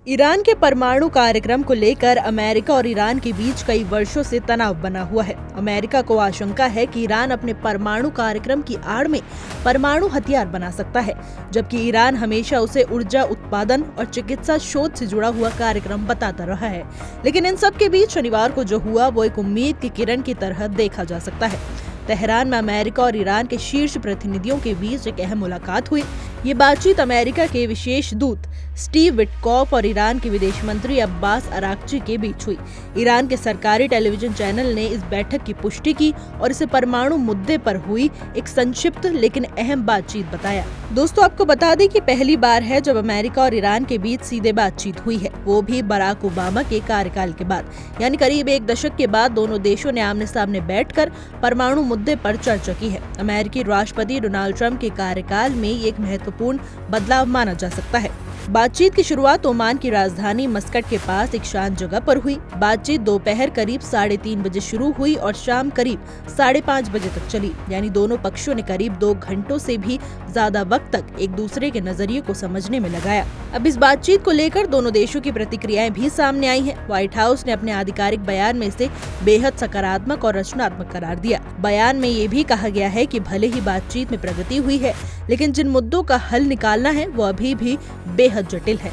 Iran के परमाणु कार्यक्रम को लेकर अमेरिका और ईरान के बीच कई वर्षों से तनाव बना हुआ है। अमेरिका को आशंका है कि ईरान अपने परमाणु कार्यक्रम की आड़ में परमाणु हथियार बना सकता है, जबकि ईरान हमेशा उसे ऊर्जा उत्पादन और चिकित्सा शोध से जुड़ा हुआ कार्यक्रम बताता रहा है। लेकिन इन सब के बीच शनिवार को जो हुआ वो एक उम्मीद की किरण की तरह देखा जा सकता है। तेहरान में अमेरिका और ईरान के शीर्ष प्रतिनिधियों के बीच एक अहम मुलाकात हुई। ये बातचीत अमेरिका के विशेष दूत स्टीव विटकॉफ और ईरान के विदेश मंत्री अब्बास अराक्ची के बीच हुई। ईरान के सरकारी टेलीविजन चैनल ने इस बैठक की पुष्टि की और इसे परमाणु मुद्दे पर हुई एक संक्षिप्त लेकिन अहम बातचीत बताया। दोस्तों, आपको बता दें कि पहली बार है जब अमेरिका और ईरान के बीच सीधे बातचीत हुई है, वो भी बराक ओबामा के कार्यकाल के बाद। यानी करीब एक दशक के बाद दोनों देशों ने आमने सामने बैठकर परमाणु मुद्दे पर चर्चा की है। अमेरिकी राष्ट्रपति डोनाल्ड ट्रंप के कार्यकाल में ये एक महत्वपूर्ण बदलाव माना जा सकता है। बातचीत की शुरुआत ओमान की राजधानी मस्कट के पास एक शांत जगह पर हुई। बातचीत दोपहर करीब 3:30 बजे शुरू हुई और शाम करीब 5:30 बजे तक चली। यानी दोनों पक्षों ने करीब 2 घंटों से भी ज्यादा वक्त तक एक दूसरे के नजरिए को समझने में लगाया। अब इस बातचीत को लेकर दोनों देशों की प्रतिक्रियाएं भी सामने आई हैं। व्हाइट हाउस ने अपने आधिकारिक बयान में इसे बेहद सकारात्मक और रचनात्मक करार दिया। बयान में ये भी कहा गया है कि भले ही बातचीत में प्रगति हुई है, लेकिन जिन मुद्दों का हल निकालना है वो अभी भी बेहद जटिल है।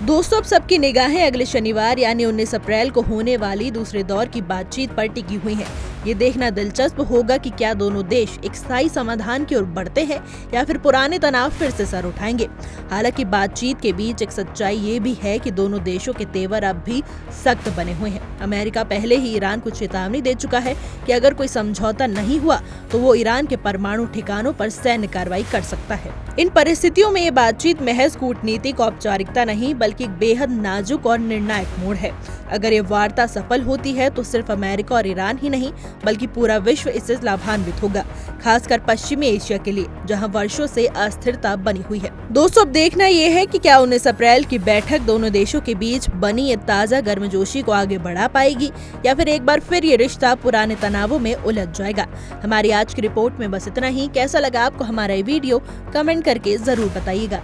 दोस्तों, अब सबकी निगाहें अगले शनिवार यानी 19 अप्रैल को होने वाली दूसरे दौर की बातचीत पर टिकी हुई हैं। ये देखना दिलचस्प होगा कि क्या दोनों देश एक स्थायी समाधान की ओर बढ़ते हैं या फिर पुराने तनाव फिर से सर उठाएंगे। हालांकि बातचीत के बीच एक सच्चाई ये भी है कि दोनों देशों के तेवर अब भी सख्त बने हुए हैं। अमेरिका पहले ही ईरान को चेतावनी दे चुका है कि अगर कोई समझौता नहीं हुआ तो वो ईरान के परमाणु ठिकानों पर सैन्य कार्रवाई कर सकता है। इन परिस्थितियों में ये बातचीत महज कूटनीतिक औपचारिकता नहीं बल्कि एक बेहद नाजुक और निर्णायक मोड़ है। अगर ये वार्ता सफल होती है तो सिर्फ अमेरिका और ईरान ही नहीं बल्कि पूरा विश्व इससे लाभान्वित होगा, खासकर पश्चिमी एशिया के लिए जहां वर्षों से अस्थिरता बनी हुई है। दोस्तों, अब देखना ये है कि क्या 19 अप्रैल की बैठक दोनों देशों के बीच बनी ये ताजा गर्मजोशी को आगे बढ़ा पाएगी या फिर एक बार फिर ये रिश्ता पुराने तनावों में उलझ जाएगा। हमारी आज की रिपोर्ट में बस इतना ही। कैसा लगा आपको हमारा ये वीडियो, कमेंट करके जरूर बताइएगा।